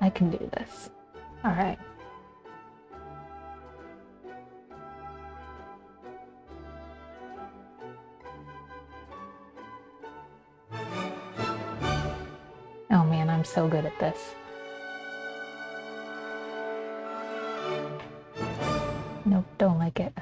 I can do this. All right. Oh man, I'm so good at this. Nope, don't like it.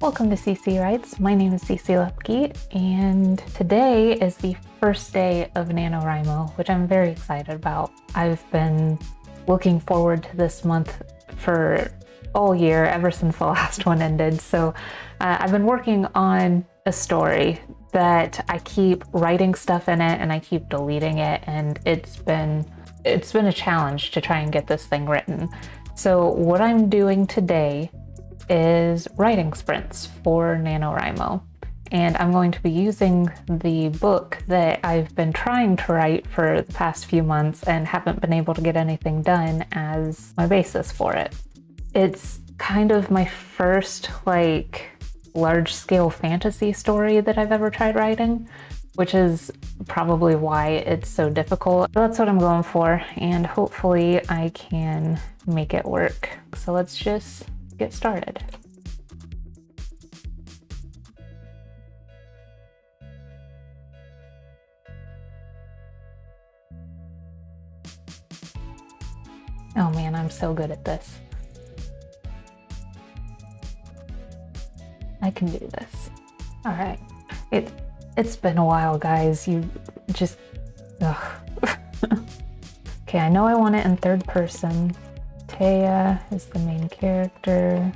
Welcome to CC Writes. My name is CC Lepke, and today is the first day of Nanowrimo, which I'm very excited about. I've been looking forward to this month for all year, ever since the last one ended. So I've been working on a story that I keep writing stuff in it and I keep deleting it, and it's been a challenge to try and get this thing written. So what I'm doing today is writing sprints for Nanowrimo. And I'm going to be using the book that I've been trying to write for the past few months and haven't been able to get anything done as my basis for it. It's kind of my first large-scale fantasy story that I've ever tried writing, which is probably why it's so difficult. So that's what I'm going for, and hopefully I can make it work. So let's just get started. Oh man, I'm so good at this. I can do this. All right. It's been a while, guys. You just, ugh. Okay, I know I want it in third person. Taya is the main character.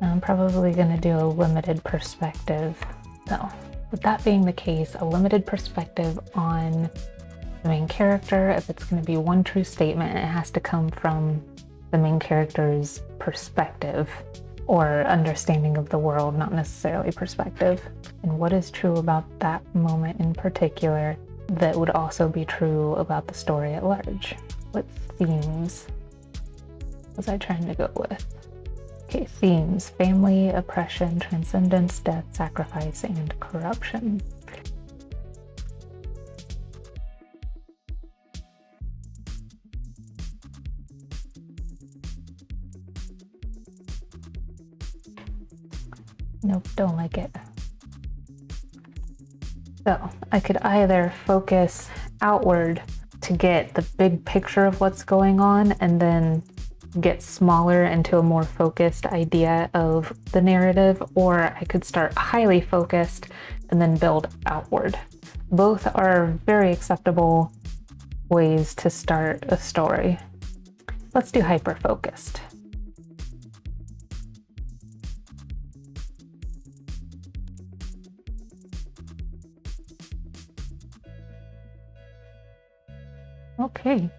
I'm probably gonna do a limited perspective. So, with that being the case, a limited perspective on the main character. If it's gonna be one true statement, it has to come from the main character's perspective or understanding of the world, not necessarily perspective. And what is true about that moment in particular that would also be true about the story at large? What themes was I trying to go with? Okay, themes: family, oppression, transcendence, death, sacrifice, and corruption. Nope, don't like it. So I could either focus outward to get the big picture of what's going on and then get smaller into a more focused idea of the narrative, or I could start highly focused and then build outward. Both are very acceptable ways to start a story. Let's do hyper-focused. Okay,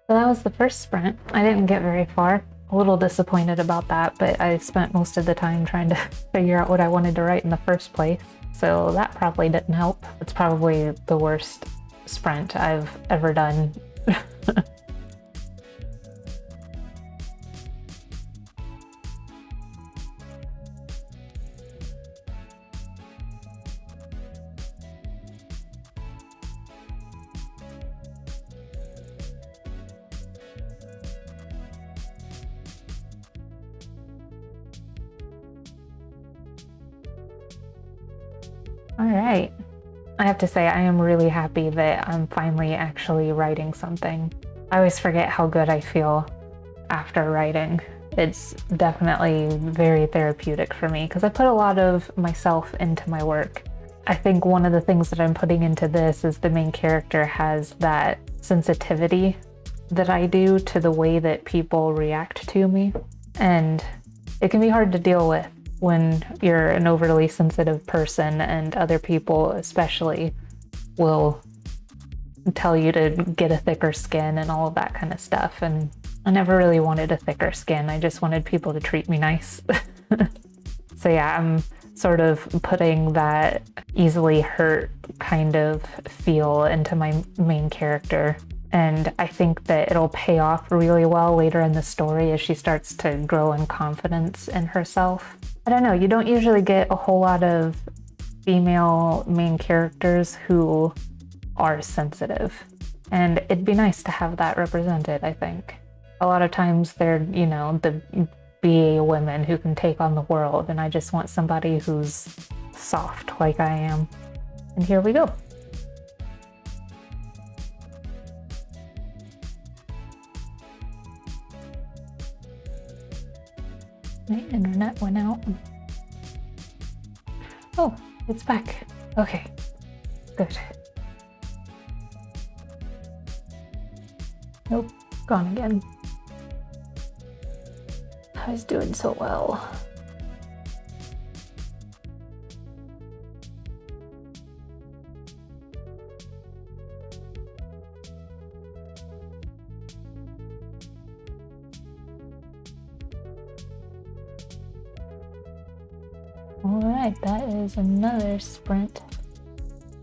so that was the first sprint. I didn't get very far. A little disappointed about that, but I spent most of the time trying to figure out what I wanted to write in the first place. So that probably didn't help. It's probably the worst sprint I've ever done. All right. I have to say, I am really happy that I'm finally actually writing something. I always forget how good I feel after writing. It's definitely very therapeutic for me because I put a lot of myself into my work. I think one of the things that I'm putting into this is the main character has that sensitivity that I do to the way that people react to me. And it can be hard to deal with when you're an overly sensitive person, and other people especially will tell you to get a thicker skin and all of that kind of stuff. And I never really wanted a thicker skin. I just wanted people to treat me nice. So yeah, I'm sort of putting that easily hurt kind of feel into my main character. And I think that it'll pay off really well later in the story as she starts to grow in confidence in herself. I don't know, you don't usually get a whole lot of female main characters who are sensitive. And it'd be nice to have that represented, I think. A lot of times they're, you know, the BA women who can take on the world, and I just want somebody who's soft like I am. And here we go. My internet went out. Oh, it's back. Okay, good. Nope, gone again. I was doing so well. All right, that is another sprint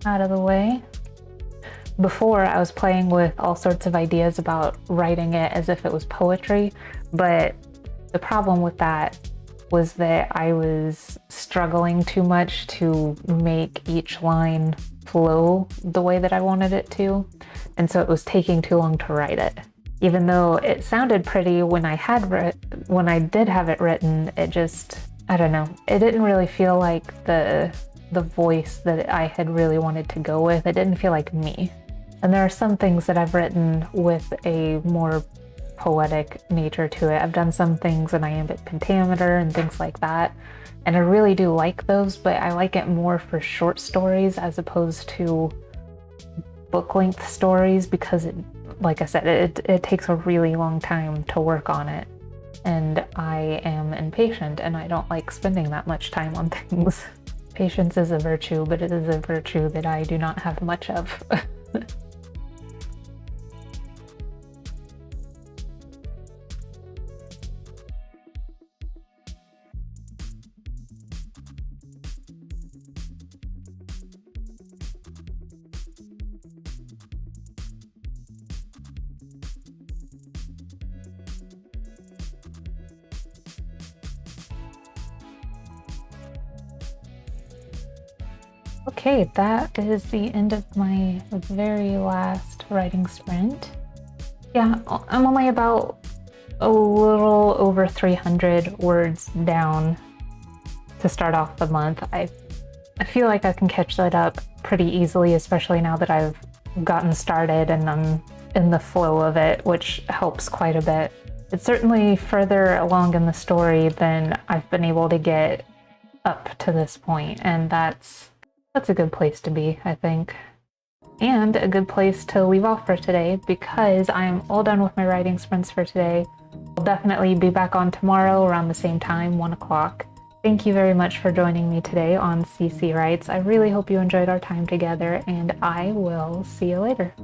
out of the way. Before, I was playing with all sorts of ideas about writing it as if it was poetry, but the problem with that was that I was struggling too much to make each line flow the way that I wanted it to, and so it was taking too long to write it. Even though it sounded pretty when I did have it written, it just, I don't know, it didn't really feel like the voice that I had really wanted to go with. It didn't feel like me. And there are some things that I've written with a more poetic nature to it. I've done some things in iambic pentameter and things like that, and I really do like those, but I like it more for short stories as opposed to book-length stories because it, like I said, it takes a really long time to work on it, and I am impatient and I don't like spending that much time on things. Patience is a virtue, but it is a virtue that I do not have much of. Okay, that is the end of my very last writing sprint. Yeah, I'm only about a little over 300 words down to start off the month. I feel like I can catch that up pretty easily, especially now that I've gotten started and I'm in the flow of it, which helps quite a bit. It's certainly further along in the story than I've been able to get up to this point, and that's a good place to be, I think. And a good place to leave off for today, because I'm all done with my writing sprints for today. I'll definitely be back on tomorrow around the same time, 1 o'clock. Thank you very much for joining me today on CC Writes. I really hope you enjoyed our time together, and I will see you later.